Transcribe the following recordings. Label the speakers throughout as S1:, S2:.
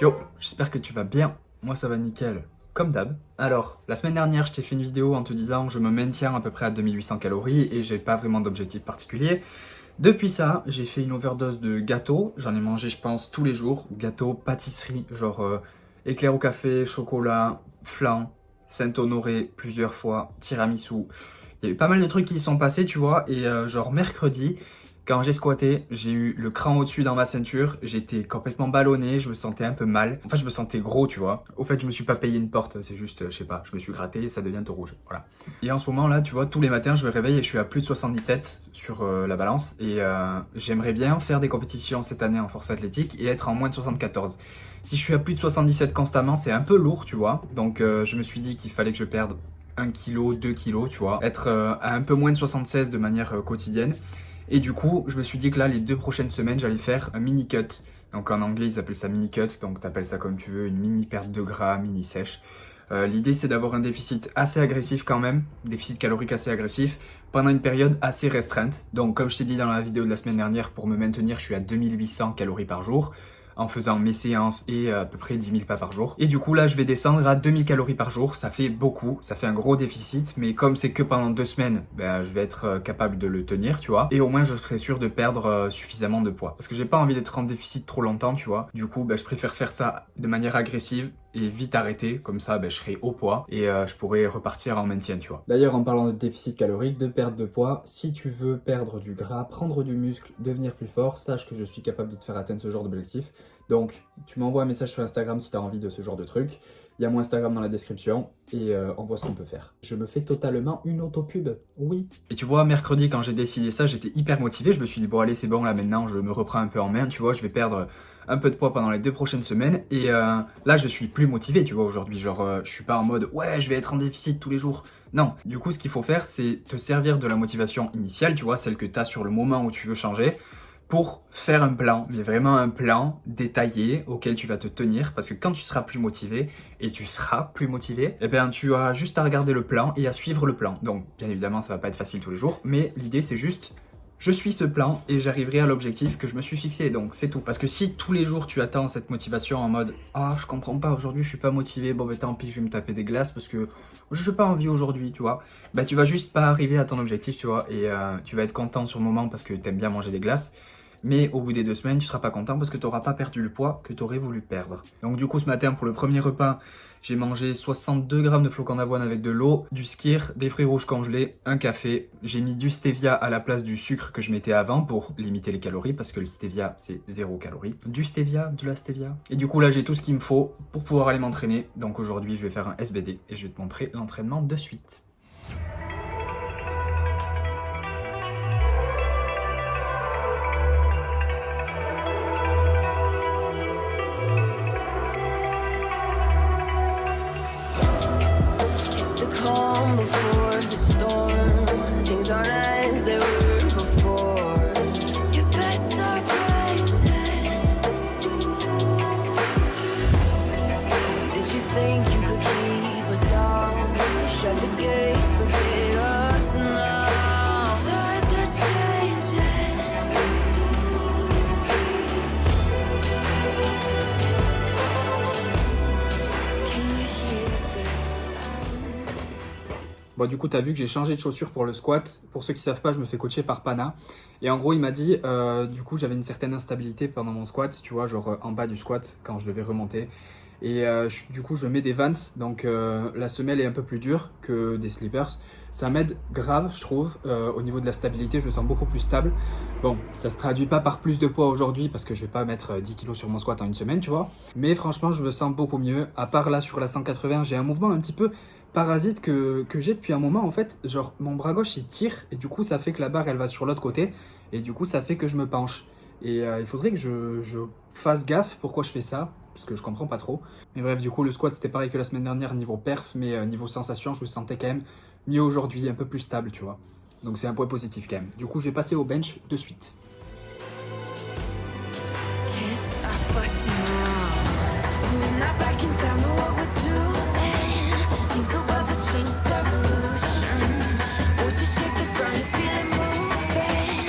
S1: Yo, j'espère que tu vas bien. Moi ça va nickel, comme d'hab. Alors, la semaine dernière, je t'ai fait une vidéo en te disant je me maintiens à peu près à 2800 calories et j'ai pas vraiment d'objectif particulier. Depuis ça, j'ai fait une overdose de gâteaux. J'en ai mangé, je pense, tous les jours. Gâteaux, pâtisseries, genre éclair au café, chocolat, flan, Saint-Honoré plusieurs fois, tiramisu. Il y a eu pas mal de trucs qui y sont passés, tu vois. Et genre mercredi, quand j'ai squatté, j'ai eu le cran au-dessus dans ma ceinture. J'étais complètement ballonné, je me sentais un peu mal. En fait, je me sentais gros, tu vois. Au fait, je me suis pas payé une porte, c'est juste, je sais pas, je me suis gratté et ça devient tout rouge. Voilà. Et en ce moment là, tu vois, tous les matins, je me réveille et je suis à plus de 77 sur la balance. Et j'aimerais bien faire des compétitions cette année en force athlétique et être en moins de 74. Si je suis à plus de 77 constamment, c'est un peu lourd, tu vois. Donc je me suis dit qu'il fallait que je perde 1 kg, 2 kg, tu vois. Être à un peu moins de 76 de manière quotidienne. Et du coup, je me suis dit que là, les 2 prochaines semaines, j'allais faire un mini cut. Donc en anglais, ils appellent ça mini cut. Donc t'appelles ça comme tu veux, une mini perte de gras, mini sèche. L'idée, c'est d'avoir un déficit assez agressif quand même, déficit calorique assez agressif, pendant une période assez restreinte. Donc comme je t'ai dit dans la vidéo de la semaine dernière, pour me maintenir, je suis à 2800 calories par jour, en faisant mes séances et à peu près 10 000 pas par jour. Et du coup, là, je vais descendre à 2000 calories par jour. Ça fait beaucoup, ça fait un gros déficit, mais comme c'est que pendant 2 semaines, ben, je vais être capable de le tenir, tu vois. Et au moins, je serai sûr de perdre suffisamment de poids. Parce que j'ai pas envie d'être en déficit trop longtemps, tu vois. Du coup, ben, je préfère faire ça de manière agressive et vite arrêter, comme ça ben, je serai au poids et je pourrai repartir en maintien, tu vois. D'ailleurs, en parlant de déficit calorique, de perte de poids, si tu veux perdre du gras, prendre du muscle, devenir plus fort, sache que je suis capable de te faire atteindre ce genre d'objectif. Donc, tu m'envoies un message sur Instagram si tu as envie de ce genre de truc. Il y a mon Instagram dans la description et on voit ce qu'on peut faire. Je me fais totalement une autopub, oui. Et tu vois, mercredi, quand j'ai décidé ça, j'étais hyper motivé. Je me suis dit, bon allez, c'est bon, là maintenant, je me reprends un peu en main, tu vois, je vais perdre un peu de poids pendant les 2 prochaines semaines. Et là, je suis plus motivé, tu vois, aujourd'hui. Genre, je suis pas en mode, ouais, je vais être en déficit tous les jours. Non, du coup, ce qu'il faut faire, c'est te servir de la motivation initiale, tu vois, celle que tu as sur le moment où tu veux changer, pour faire un plan, mais vraiment un plan détaillé auquel tu vas te tenir, parce que quand tu seras plus motivé, et tu seras plus motivé, eh bien tu as juste à regarder le plan et à suivre le plan. Donc bien évidemment ça va pas être facile tous les jours, mais l'idée c'est juste, je suis ce plan et j'arriverai à l'objectif que je me suis fixé, donc c'est tout. Parce que si tous les jours tu attends cette motivation en mode « Ah, je comprends pas, aujourd'hui je suis pas motivé, bon ben tant pis, je vais me taper des glaces parce que je n'ai pas envie aujourd'hui, tu vois. » Bah tu vas juste pas arriver à ton objectif, tu vois, et tu vas être content sur le moment parce que t'aimes bien manger des glaces. Mais au bout des 2 semaines, tu seras pas content parce que tu n'auras pas perdu le poids que tu aurais voulu perdre. Donc du coup, ce matin, pour le premier repas, j'ai mangé 62 grammes de flocons d'avoine avec de l'eau, du skyr, des fruits rouges congelés, un café. J'ai mis du stevia à la place du sucre que je mettais avant pour limiter les calories parce que le stevia, c'est 0 calories. Du stevia, de la stevia. Et du coup, là, j'ai tout ce qu'il me faut pour pouvoir aller m'entraîner. Donc aujourd'hui, je vais faire un SBD et je vais te montrer l'entraînement de suite.
S2: Calm before the storm. Things aren't as they were before. You best start rising. Did you think you could keep us out? Shut the gates, forget us now. Tides are changing. Can you hear this sound?
S1: Bon, du coup, tu as vu que j'ai changé de chaussures pour le squat. Pour ceux qui savent pas, je me fais coacher par Pana. Et en gros, il m'a dit, du coup, j'avais une certaine instabilité pendant mon squat, tu vois, genre en bas du squat, quand je devais remonter. Et du coup, je mets des Vans, donc la semelle est un peu plus dure que des slippers. Ça m'aide grave, je trouve, au niveau de la stabilité, je me sens beaucoup plus stable. Bon, ça se traduit pas par plus de poids aujourd'hui, parce que je vais pas mettre 10 kg sur mon squat en une semaine, tu vois. Mais franchement, je me sens beaucoup mieux. À part là, sur la 180, j'ai un mouvement un petit peu parasite que j'ai depuis un moment, en fait. Genre, mon bras gauche, il tire, et du coup, ça fait que la barre, elle va sur l'autre côté. Et du coup, ça fait que je me penche. Et il faudrait que je fasse gaffe pourquoi je fais ça, parce que je comprends pas trop. Mais bref, du coup, le squat, c'était pareil que la semaine dernière, niveau perf, mais niveau sensation, je me sentais quand même mieux aujourd'hui, un peu plus stable, tu vois. Donc c'est un point positif quand même. Du coup, je vais passer au bench de suite.
S2: Can't stop us now. We're not back in town, know what we're doing. Things are about to change, it's evolution. Once you shake the ground, you feel it moving.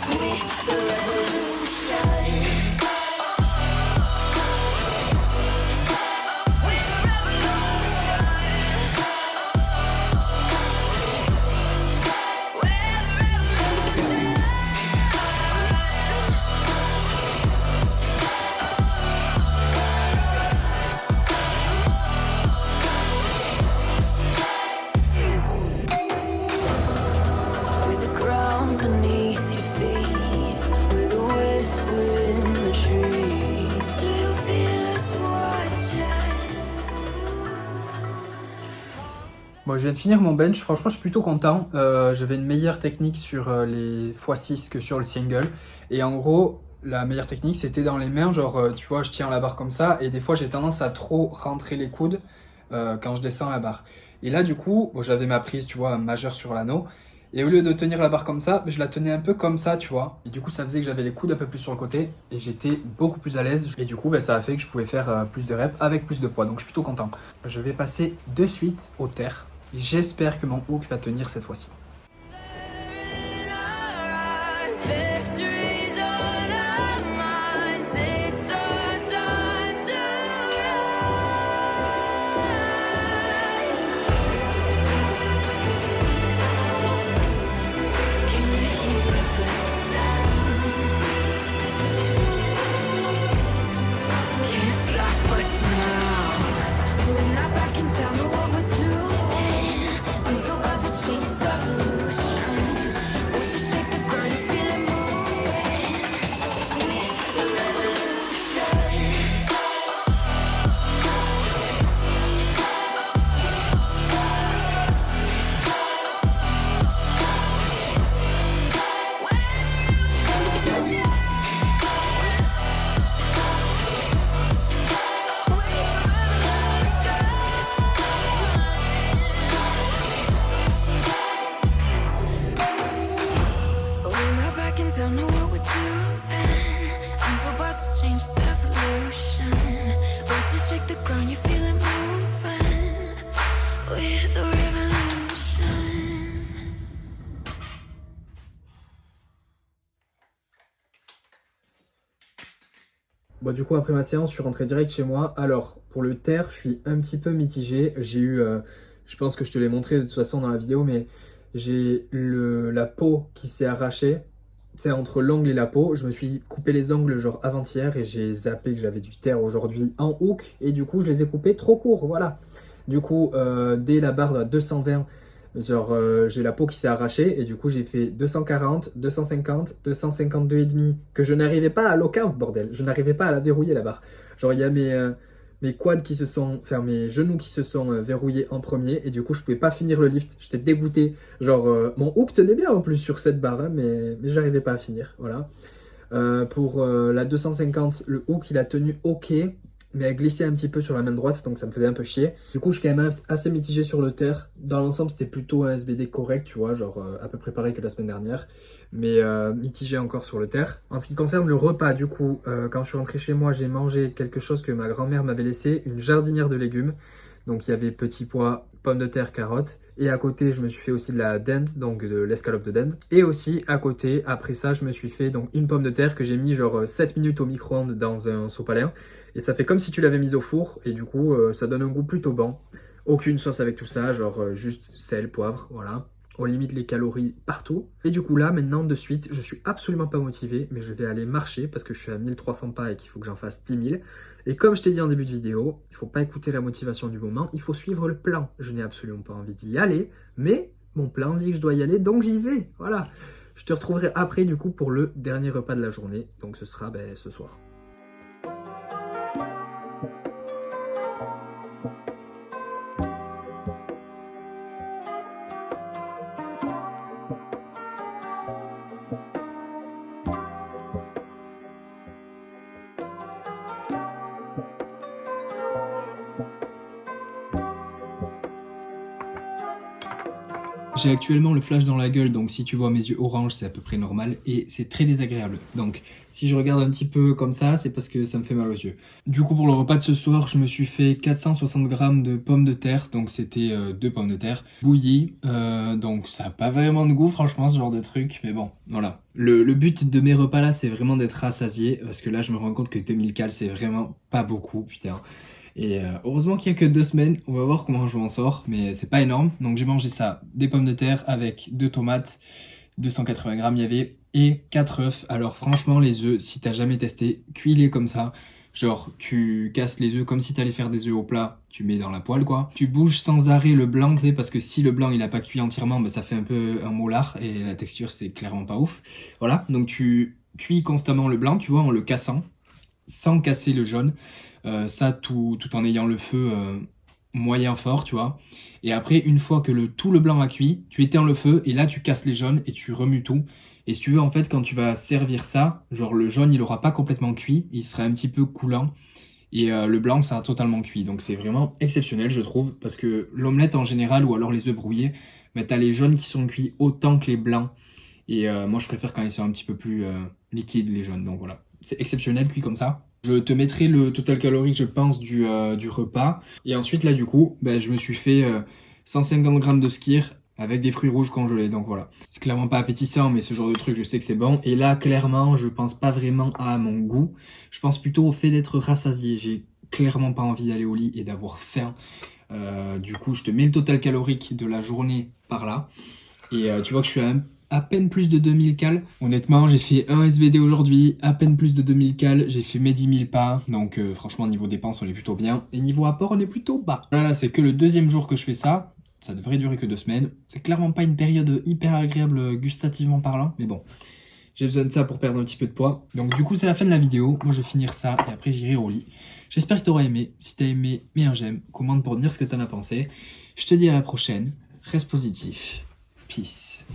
S2: We're the revolution.
S1: viens de finir mon bench, franchement je suis plutôt content. J'avais une meilleure technique sur les x6 que sur le single. Et en gros, la meilleure technique c'était dans les mains, genre tu vois, je tiens la barre comme ça et des fois j'ai tendance à trop rentrer les coudes quand je descends la barre. Et là du coup, bon, j'avais ma prise, tu vois, majeure sur l'anneau. Et au lieu de tenir la barre comme ça, je la tenais un peu comme ça, tu vois. Et du coup, ça faisait que j'avais les coudes un peu plus sur le côté et j'étais beaucoup plus à l'aise. Et du coup, ça a fait que je pouvais faire plus de reps avec plus de poids. Donc, je suis plutôt content. Je vais passer de suite au terre. J'espère que mon hook va tenir cette fois-ci.
S2: Victory's on our minds. It's our time to rise. Can you hear the sound? Can't stop us now. We're not backing down on what we're doing. Things are about to change. It's evolution. Once you shake the ground, you feel it moving. We're the revolution. We're not backing down on what we're doing. Things are about to change. It's evolution. Once you shake the ground, you feel it moving. We're the revolution.
S1: Bon, du coup, après ma séance, je suis rentré direct chez moi. Alors, pour le terre, je suis un petit peu mitigé. J'ai eu, je pense que je te l'ai montré de toute façon dans la vidéo, mais j'ai la peau qui s'est arrachée. Tu sais, entre l'ongle et la peau, je me suis coupé les ongles genre avant-hier et j'ai zappé que j'avais du terre aujourd'hui en hook. Et du coup, je les ai coupés trop courts, voilà. Du coup, dès la barre de 220, genre j'ai la peau qui s'est arrachée et du coup j'ai fait 240, 250, 252 et demi que je n'arrivais pas à lock out, bordel. Je n'arrivais pas à la verrouiller la barre. Genre il y a mes quads qui se sont, enfin mes genoux qui se sont verrouillés en premier et du coup je pouvais pas finir le lift. J'étais dégoûté. Genre mon hook tenait bien en plus sur cette barre, hein, mais j'arrivais pas à finir. Voilà. Pour la 250, le hook il a tenu ok, mais a glissé un petit peu sur la main droite, donc ça me faisait un peu chier. Du coup, je suis quand même assez mitigé sur le terre. Dans l'ensemble, c'était plutôt un SBD correct, tu vois, genre à peu près pareil que la semaine dernière, mais mitigé encore sur le terre. En ce qui concerne le repas, du coup, quand je suis rentré chez moi, j'ai mangé quelque chose que ma grand-mère m'avait laissé, une jardinière de légumes. Donc il y avait petits pois, pommes de terre, carottes. Et à côté, je me suis fait aussi de la dinde, donc de l'escalope de dinde. Et aussi, à côté, après ça, je me suis fait donc une pomme de terre que j'ai mis genre 7 minutes au micro-ondes dans un sopalin. Et ça fait comme si tu l'avais mise au four. Et du coup, ça donne un goût plutôt bon. Aucune sauce avec tout ça, genre juste sel, poivre, voilà. On limite les calories partout. Et du coup là, maintenant, de suite, je suis absolument pas motivé, mais je vais aller marcher parce que je suis à 1300 pas et qu'il faut que j'en fasse 10 000. Et comme je t'ai dit en début de vidéo, il faut pas écouter la motivation du moment, il faut suivre le plan. Je n'ai absolument pas envie d'y aller, mais mon plan dit que je dois y aller, donc j'y vais. Voilà. Je te retrouverai après du coup pour le dernier repas de la journée, donc ce sera ce soir. J'ai actuellement le flash dans la gueule, donc si tu vois mes yeux orange, c'est à peu près normal et c'est très désagréable. Donc si je regarde un petit peu comme ça, c'est parce que ça me fait mal aux yeux. Du coup, pour le repas de ce soir, je me suis fait 460 grammes de pommes de terre, donc c'était 2 pommes de terre bouillies. Donc ça n'a pas vraiment de goût, franchement, ce genre de truc, mais bon, voilà. Le but de mes repas là, c'est vraiment d'être rassasié, parce que là, je me rends compte que 2000 cales, c'est vraiment pas beaucoup, putain. Et heureusement qu'il n'y a que 2 semaines, on va voir comment je m'en sors, mais c'est pas énorme. Donc j'ai mangé ça, des pommes de terre avec 2 tomates, 280 grammes il y avait, et 4 œufs. Alors franchement les œufs, si t'as jamais testé, cuis-les comme ça. Genre tu casses les œufs comme si t'allais faire des œufs au plat, tu mets dans la poêle quoi. Tu bouges sans arrêt le blanc, tu sais, parce que si le blanc il a pas cuit entièrement, ça fait un peu un moulard et la texture c'est clairement pas ouf. Voilà, donc tu cuis constamment le blanc, tu vois, en le cassant, sans casser le jaune. Ça tout en ayant le feu moyen fort, tu vois. Et après, une fois que tout le blanc a cuit, tu éteins le feu et là tu casses les jaunes et tu remues tout. Et si tu veux, en fait, quand tu vas servir ça, genre le jaune il aura pas complètement cuit, il sera un petit peu coulant. Et le blanc, ça a totalement cuit. Donc c'est vraiment exceptionnel, je trouve, parce que l'omelette en général, ou alors les œufs brouillés, bah, t'as les jaunes qui sont cuits autant que les blancs. Et moi, je préfère quand ils sont un petit peu plus liquides, les jaunes. Donc voilà, c'est exceptionnel, cuit comme ça. Je te mettrai le total calorique, je pense, du repas. Et ensuite, là, du coup, bah, je me suis fait 150 grammes de skyr avec des fruits rouges congelés. Donc voilà, c'est clairement pas appétissant, mais ce genre de truc, je sais que c'est bon. Et là, clairement, je pense pas vraiment à mon goût. Je pense plutôt au fait d'être rassasié. J'ai clairement pas envie d'aller au lit et d'avoir faim. Du coup, je te mets le total calorique de la journée par là. Et tu vois que je suis à peine plus de 2000 cales. Honnêtement, j'ai fait un SVD aujourd'hui, à peine plus de 2000 cales. J'ai fait mes 10 000 pas. Donc franchement, niveau dépenses, on est plutôt bien. Et niveau apport, on est plutôt bas. Là, c'est que le deuxième jour que je fais ça. Ça devrait durer que 2 semaines. C'est clairement pas une période hyper agréable gustativement parlant. Mais bon, j'ai besoin de ça pour perdre un petit peu de poids. Donc du coup, c'est la fin de la vidéo. Moi, je vais finir ça et après, j'irai au lit. J'espère que tu auras aimé. Si tu as aimé, mets un j'aime. Commente pour me dire ce que tu en as pensé. Je te dis à la prochaine. Reste positif. Peace.